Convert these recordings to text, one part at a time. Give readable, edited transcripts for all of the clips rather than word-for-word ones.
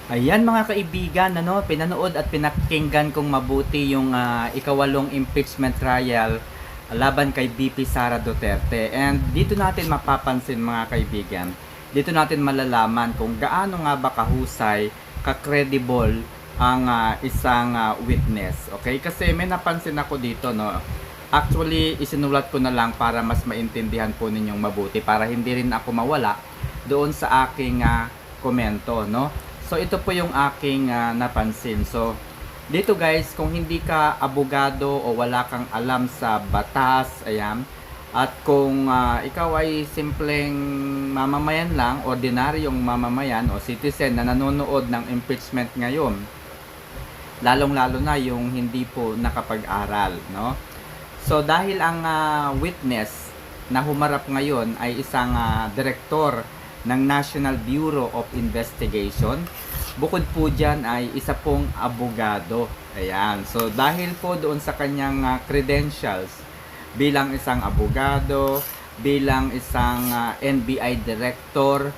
Ayan mga kaibigan, pinanood at pinakinggan kong mabuti yung ikawalong impeachment trial laban kay VP Sara Duterte. And dito natin mapapansin mga kaibigan, dito natin malalaman kung gaano nga ba kahusay, ka-credible ang isang witness. Okay? Kasi may napansin ako dito, no. Actually, isinulat ko na lang para mas maintindihan po ninyong mabuti para hindi rin ako mawala doon sa aking komento, no. So ito po yung aking napansin. So dito guys, kung hindi ka abogado o wala kang alam sa batas, ayan, at kung ikaw ay simpleng mamamayan lang, ordinaryong mamamayan o citizen na nanonood ng impeachment ngayon, lalong-lalo na yung hindi po nakapag-aral, no? So dahil ang witness na humarap ngayon ay isang direktor ng National Bureau of Investigation. Bukod po dyan ay isa pong abogado. Ayan. So dahil po doon sa kanyang credentials bilang isang abogado, bilang isang NBI director,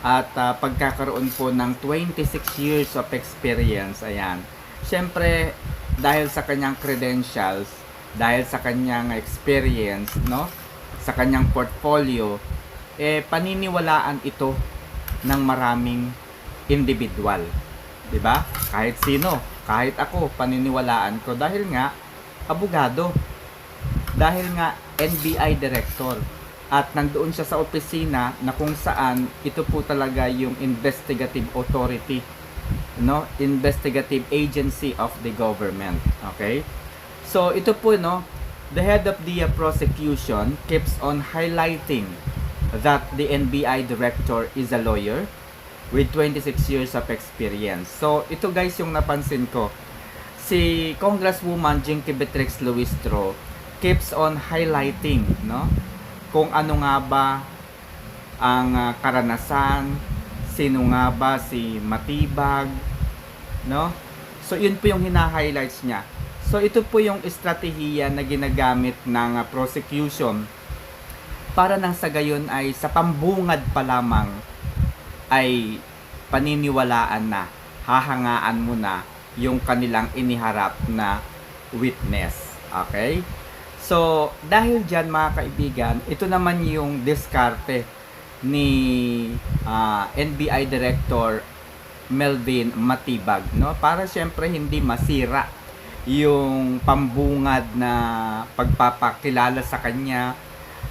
at pagkakaroon po ng 26 years of experience. Ayan. Siyempre, dahil sa kanyang credentials, dahil sa kanyang experience, no? Sa kanyang portfolio, paniniwalaan ito ng maraming individual, 'di ba? Kahit sino, kahit ako, paniniwalaan ko dahil nga abogado, dahil nga NBI director, at nandoon siya sa opisina na kung saan ito po talaga yung investigative authority, no? Investigative agency of the government. Okay? So ito po, no, the head of the prosecution keeps on highlighting that the NBI director is a lawyer with 26 years of experience. So, ito guys yung napansin ko. Si Congresswoman Jinky Beatrix Luistro keeps on highlighting, no? Kung ano nga ba ang karanasan, sino nga ba si Matibag, no? So, yun po yung hina-highlights niya. So, ito po yung estratehiya na ginagamit ng prosecution para nang sa gayon ay sa pambungad pa lamang ay paniniwalaan na, hahangaan mo na yung kanilang iniharap na witness. Okay? So, dahil dyan mga kaibigan, ito naman yung diskarte ni NBI Director Melvin Matibag, no? Para syempre hindi masira yung pambungad na pagpapakilala sa kanya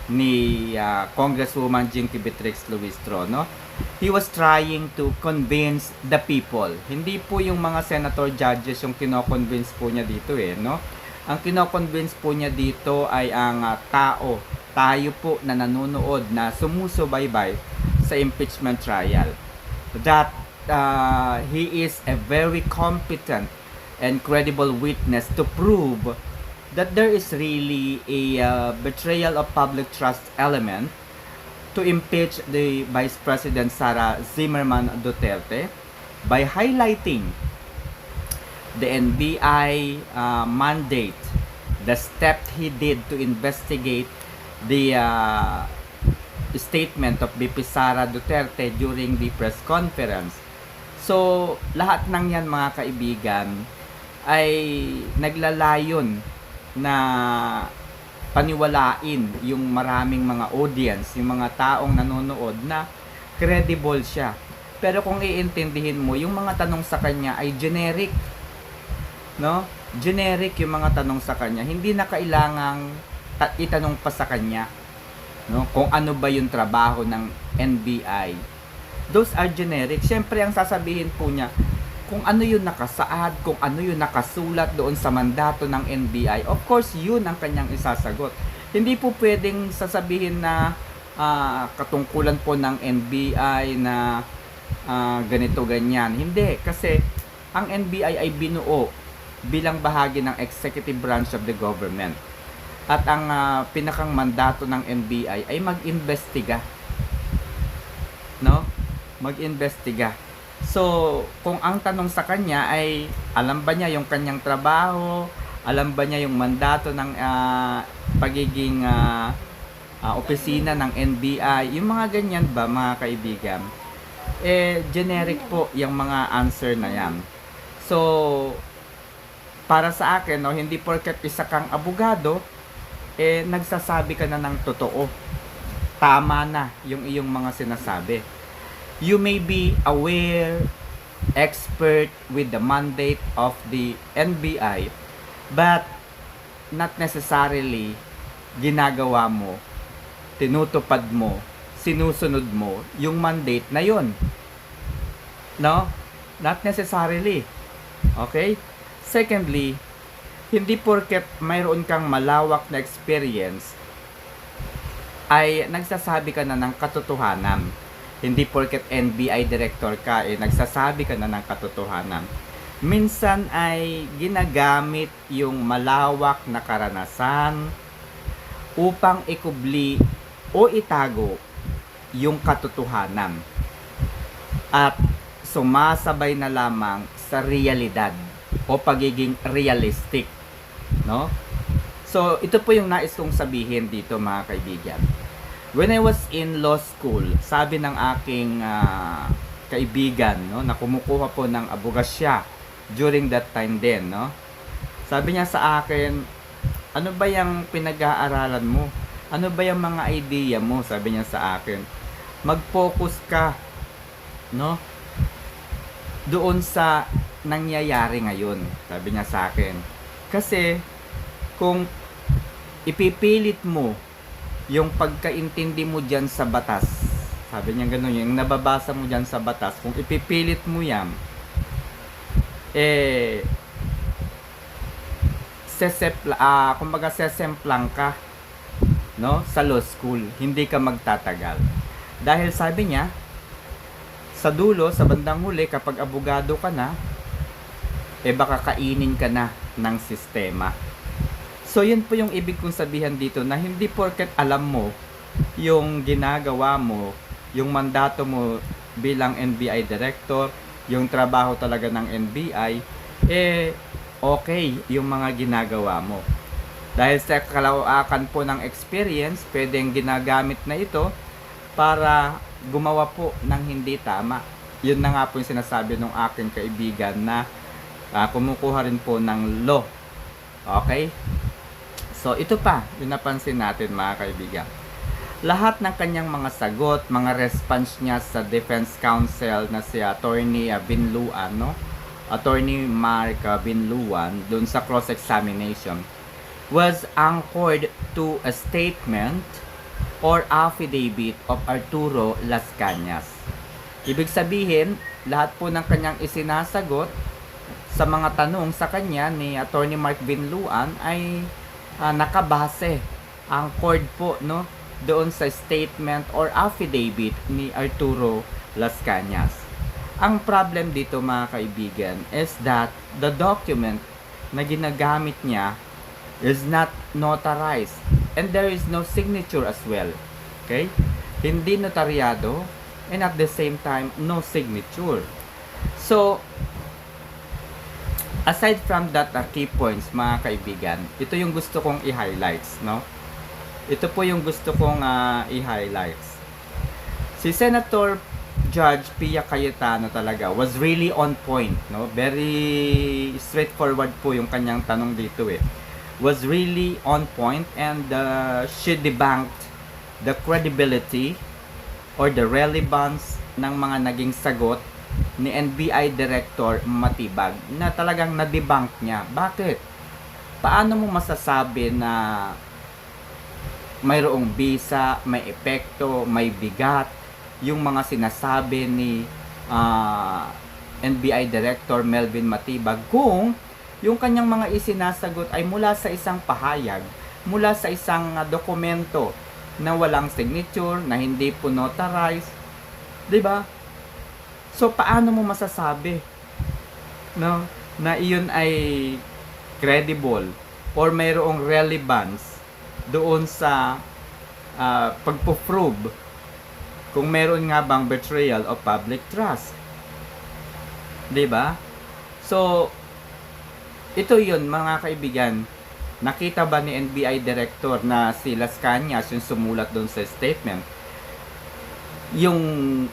ni Congresswoman Jinky Beatrix Luistro, no? He was trying to convince the people. Hindi po yung mga senator judges yung kino-convince po niya dito no? Ang kino-convince po niya dito ay ang tao, tayo po na nanonood, na sumusubaybay sa impeachment trial. That he is a very competent and credible witness to prove that there is really a betrayal of public trust element to impeach the Vice President Sara Zimmerman Duterte by highlighting the NBI mandate, the step he did to investigate the statement of VP Sara Duterte during the press conference. So, lahat ng yan mga kaibigan ay naglalayon na paniwalain yung maraming mga audience, yung mga taong nanonood na credible siya. Pero kung iintindihin mo, yung mga tanong sa kanya ay generic, no? Generic yung mga tanong sa kanya. Hindi na kailangang itanong pa sa kanya, no? Kung ano ba yung trabaho ng NBI. Those are generic. Siyempre, ang sasabihin po niya, kung ano yung nakasaad, kung ano yung nakasulat doon sa mandato ng NBI, of course, yun ang kanyang isasagot. Hindi po pwedeng sasabihin na katungkulan po ng NBI na ganito, ganyan. Hindi, kasi ang NBI ay binuo bilang bahagi ng executive branch of the government. At ang pinakang mandato ng NBI ay mag-imbestiga. No? Mag-imbestiga. So, kung ang tanong sa kanya ay alam ba niya yung kanyang trabaho, alam ba niya yung mandato ng pagiging opisina ng NBI, yung mga ganyan ba mga kaibigan, generic po yung mga answer na yan. So, para sa akin, no, hindi porket isa kang abogado, nagsasabi ka na ng totoo. Tama na yung iyong mga sinasabi. You may be aware, expert with the mandate of the NBI, but not necessarily ginagawa mo, tinutupad mo, sinusunod mo yung mandate na yon. No? Not necessarily. Okay? Secondly, hindi porket mayroon kang malawak na experience ay nagsasabi ka na ng katotohanan. Hindi porket NBI director ka nagsasabi ka na ng katotohanan. Minsan ay ginagamit yung malawak na karanasan upang ikubli o itago yung katotohanan at sumasabay na lamang sa realidad o pagiging realistic, no? So, ito po yung nais kong sabihin dito, mga kaibigan. When I was in law school, sabi ng aking kaibigan, no, na kumukuha po ng abogasya during that time din, no? Sabi niya sa akin, ano ba yung pinag-aaralan mo? Ano ba yung mga idea mo? Sabi niya sa akin, mag-focus ka, no, doon sa nangyayari ngayon, sabi niya sa akin. Kasi kung ipipilit mo yung pagkaintindi mo dyan sa batas, sabi niya gano'n, yung nababasa mo dyan sa batas, kung ipipilit mo yan, kumbaga sesemplang ka, no, sa law school, hindi ka magtatagal. Dahil sabi niya, sa dulo, sa bandang huli, kapag abogado ka na, baka kainin ka na ng sistema. So, yun po yung ibig kong sabihan dito, na hindi porket alam mo yung ginagawa mo, yung mandato mo bilang NBI director, yung trabaho talaga ng NBI, okay yung mga ginagawa mo. Dahil sa kalawaan po ng experience, pwedeng ginagamit na ito para gumawa po ng hindi tama. Yun na nga po yung sinasabi ng aking kaibigan na kumukuha rin po ng law. Okay? So, ito pa, yung napansin natin, mga kaibigan. Lahat ng kanyang mga sagot, mga response niya sa defense counsel na si Attorney Binluan, no? Attorney Mark Binluan, dun sa cross-examination, was anchored to a statement or affidavit of Arturo Las Cañas. Ibig sabihin, lahat po ng kanyang isinasagot sa mga tanong sa kanya ni Attorney Mark Binluan ay nakabase, anchored po, no, doon sa statement or affidavit ni Arturo Las Cañas. Ang problem dito, mga kaibigan, is that the document na ginagamit niya is not notarized and there is no signature as well. Okay? Hindi notaryado and at the same time, no signature. So, aside from that key points, mga kaibigan, ito yung gusto kong i-highlights, no? Ito po yung gusto kong i-highlights. Si Senator Judge Pia Cayetano talaga was really on point, no? Very straightforward po yung kanyang tanong dito was really on point and she debunked the credibility or the relevance ng mga naging sagot ni NBI Director Matibag na talagang na-debunk niya. Bakit? Paano mo masasabi na mayroong bisa, may epekto, may bigat yung mga sinasabi ni NBI Director Melvin Matibag kung yung kanyang mga isinasagot ay mula sa isang pahayag, mula sa isang dokumento na walang signature, na hindi po notarized, 'di ba? So paano mo masasabi, no, na iyon ay credible or mayroong relevance doon sa pagpo-prove kung meron nga bang betrayal of public trust, 'di ba? So ito yun, mga kaibigan. Nakita ba ni NBI Director na si Las Cañas yung sumulat doon sa statement? Yung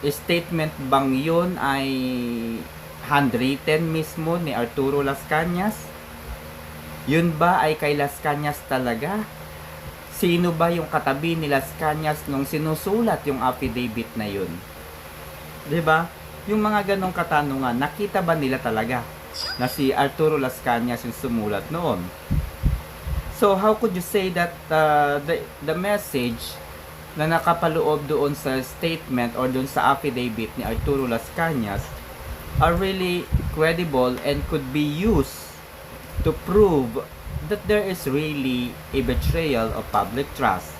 statement bang yun ay handwritten mismo ni Arturo Las Cañas? Yun ba ay kay Las Cañas talaga? Sino ba yung katabi ni Las Cañas nung sinusulat yung affidavit na yun? 'Di ba? Yung mga ganong katanungan, nakita ba nila talaga na si Arturo Las Cañas yung sumulat noon? So how could you say that the message na nakapaloob doon sa statement or doon sa affidavit ni Arturo Las Cañas are really credible and could be used to prove that there is really a betrayal of public trust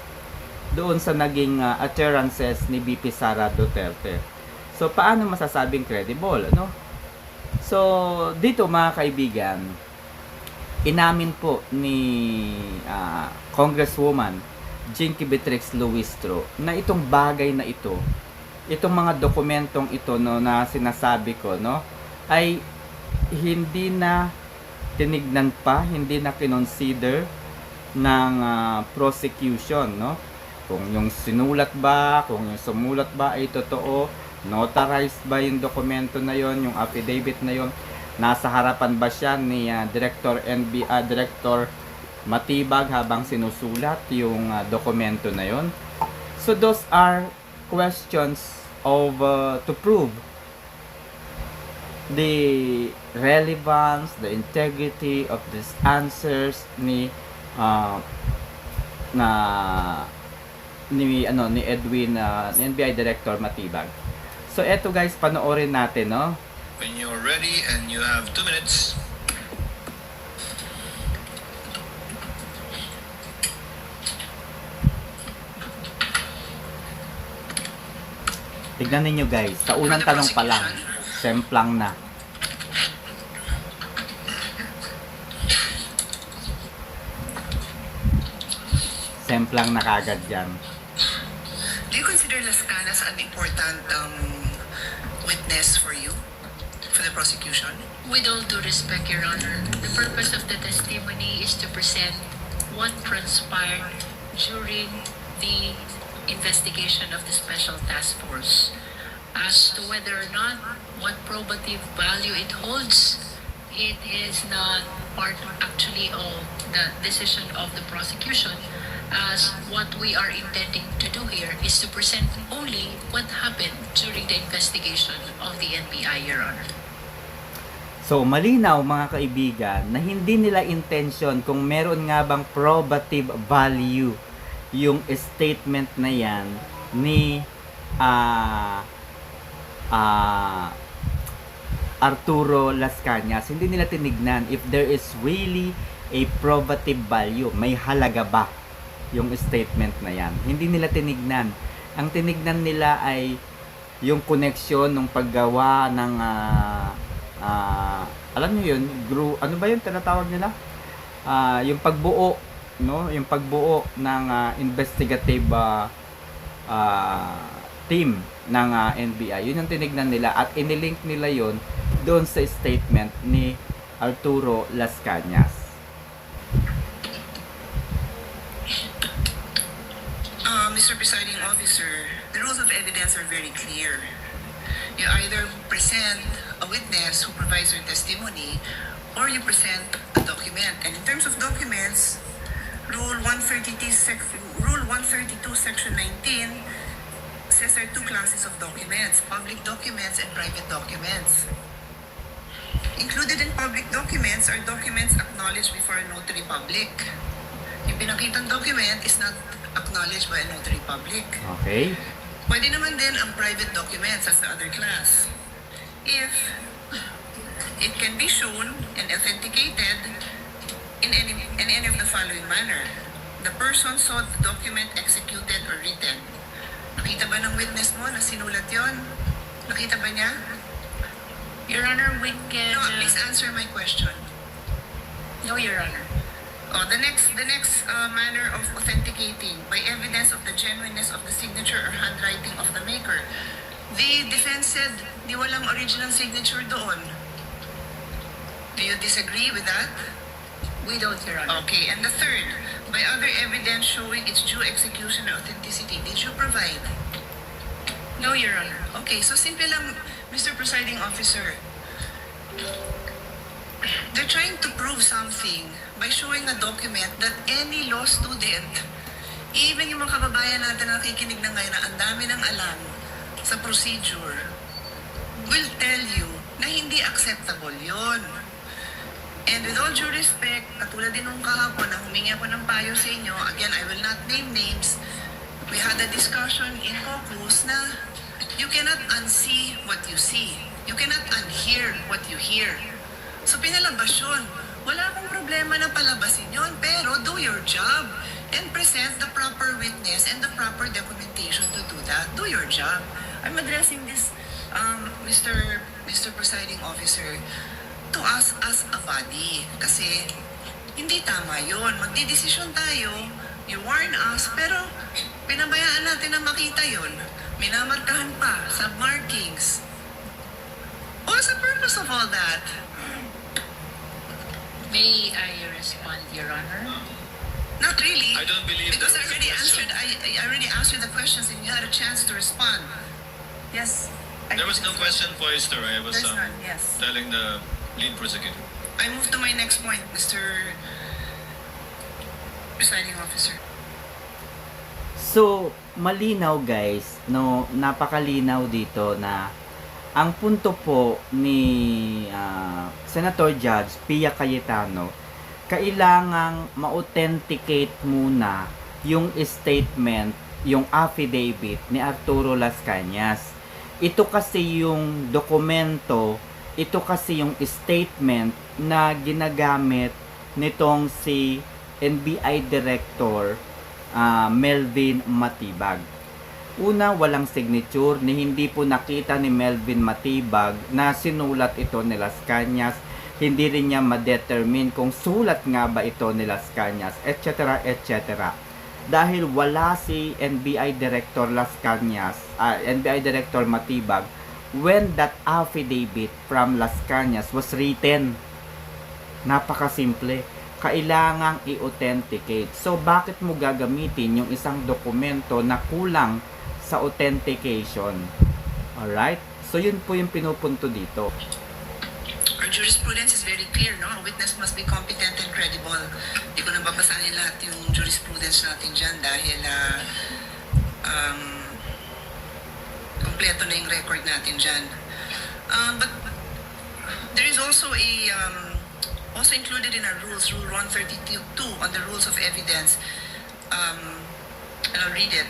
doon sa naging utterances ni VP Sara Duterte. So paano masasabing credible, ano? So dito mga kaibigan, inamin po ni Congresswoman Jinky Beatrix Luistro na itong bagay na ito, itong mga dokumentong ito no na sinasabi ko no ay hindi na tinignan pa, hindi na kinonsider ng prosecution no. Kung yung sinulat ba, kung yung sumulat ba ay totoo, notarized ba yung dokumento na yon, yung affidavit na yon, nasa harapan ba siya ni Director Matibag habang sinusulat yung dokumento na yon. So those are questions of to prove the relevance, the integrity of these answers ni ni Edwin, ni NBI Director Matibag. So eto guys, panoorin natin no. When you're ready and you have 2 minutes. Tignan ninyo guys, sa unang tanong pa lang, semplang na. Semplang na kagad yan. Do you consider Las Cañas an important witness for you, for the prosecution? With all due respect, Your Honor, the purpose of the testimony is to present what transpired during the investigation of the Special Task Force. As to whether or not what probative value it holds, it is not part actually of the decision of the prosecution, as what we are intending to do here is to present only what happened during the investigation of the NBI, Your Honor. So malinaw mga kaibigan na hindi nila intention kung meron nga bang probative value yung statement na yan ni Arturo Las Cañas. Hindi nila tinignan if there is really a probative value, may halaga ba yung statement na yan. Hindi nila tinignan. Ang tinignan nila ay yung connection ng paggawa ng alam niyo yun, ano ba yung tinatawag nila? Yung pagbuo, no? Yung pagbuo ng investigative team ng NBI. Yun yung tinignan nila at inilink nila yun doon sa statement ni Arturo Las Cañas. Mr. Presiding Officer, the rules of evidence are very clear. You either present a witness who provides your testimony or you present a document. And in terms of documents, Rule 132, Section 19 says there are 2 classes of documents, public documents and private documents. Included in public documents are documents acknowledged before a notary public. Yung pinakitang document is not acknowledged by a notary public. Okay. Pwede naman din ang private documents as the other class. If it can be shown and authenticated in any of the following manner. The person saw the document executed or written. Nakita ba ng witness mo na sinulat yon? Nakita ba niya? Your Honor, we can... No, please answer my question. No, Your Honor. The next manner of authenticating by evidence of the genuineness of the signature or handwriting of the maker. The defense said, di walang original signature doon. Do you disagree with that? We don't, Your Honor. Okay, and the third, by other evidence showing its due execution or authenticity, did you provide? No, Your Honor. Okay, so simple lang, Mr. Presiding Officer. They're trying to prove something by showing a document that any law student, even yung mga kababayan natin na nakikinig na ngayon na ang dami ng alam sa procedure, will tell you na hindi acceptable yon. And with all due respect, katulad din nung kahapon na humingi ako ng payo sa inyo, again, I will not name names, we had a discussion in caucus na you cannot unsee what you see. You cannot unhear what you hear. So pinalabas yun. Wala akong problema na palabasin yun, pero do your job and present the proper witness and the proper documentation to do that. Do your job. I'm addressing this, Mr. Presiding Officer, to us as a body. Kasi hindi tama yun. Magdidesisyon tayo, you warn us, pero pinabayaan natin na makita yun. Minamarkahan pa, submarkings. What's the purpose of all that? May I respond, Your Honor? Not really. I don't believe Because there I was a already question. answered. I already answered the questions, and you had a chance to respond. Yes. There was no question posed, I was There's none. Yes. telling the lead prosecutor. I move to my next point, Mr. Presiding Officer. So, malinaw guys, no, napakalinaw dito na ang punto po ni Senator Judge Pia Cayetano, kailangang ma-authenticate muna yung statement, yung affidavit ni Arturo Las Cañas. Ito kasi yung dokumento, ito kasi yung statement na ginagamit nitong si NBI Director Melvin Matibag. Una, walang signature, ni hindi po nakita ni Melvin Matibag na sinulat ito ni Las Cañas. Hindi rin niya ma-determine kung sulat nga ba ito ni Las Cañas, etc. etc. Dahil wala si NBI Director Las Cañas, NBI Director Matibag when that affidavit from Las Cañas was written. Napakasimple. Kailangang i-authenticate. So, bakit mo gagamitin yung isang dokumento na kulang sa authentication? Alright? So, yun po yung pinupunto dito. Our jurisprudence is very clear, no? A witness must be competent and credible. Hindi ko na babasahin lahat yung jurisprudence natin dyan dahil kompleto na yung record natin dyan. But there is also also included in our rules, Rule 132 on the rules of evidence. And I'll read it.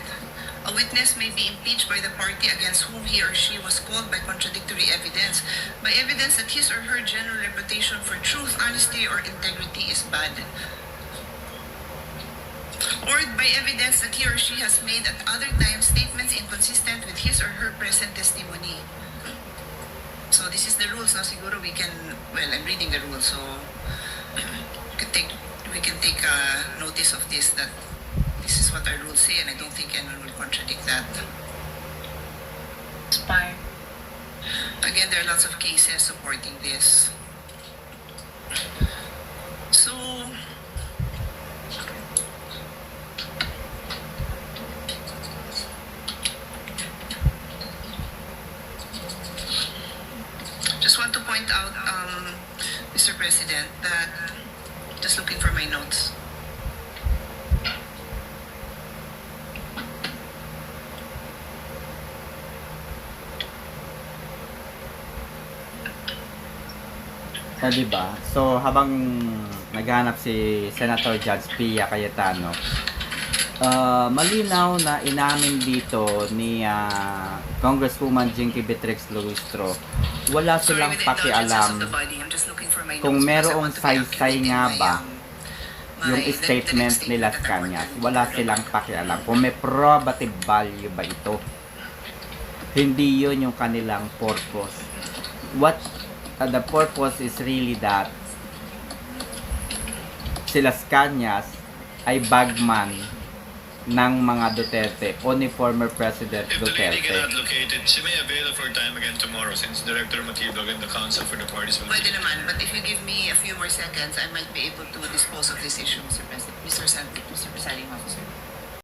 A witness may be impeached by the party against whom he or she was called by contradictory evidence, by evidence that his or her general reputation for truth, honesty, or integrity is bad, or by evidence that he or she has made at other times statements inconsistent with his or her present testimony. So this is the rules. Now siguro we can, well, I'm reading the rules, so we can take notice of this, that this is what our rules say, and I don't think anyone will contradict that. Expired. Again, there are lots of cases supporting this. So, just want to point out, Mr. President, that, just looking for my notes. Diba? So, habang naghanap si Senator Judge Pia Cayetano, malinaw na inamin dito ni Congresswoman Jinky Beatrix Luistro, wala silang pakialam kung merong saysay nga ba yung statement ni Las Cañas. Wala silang pakialam kung may probative value ba ito. Hindi yun yung kanilang purpose. What the purpose is really that si Las Cañas ay bagman ng mga Duterte o ni former President If the lady Duterte. cannot locate it, she may avail of her time again tomorrow since Director Matibag and the counsel for the parties will Pwede naman, but if you give me a few more seconds, I might be able to dispose of this issue, Mr. President, Mr. Presiding Officer.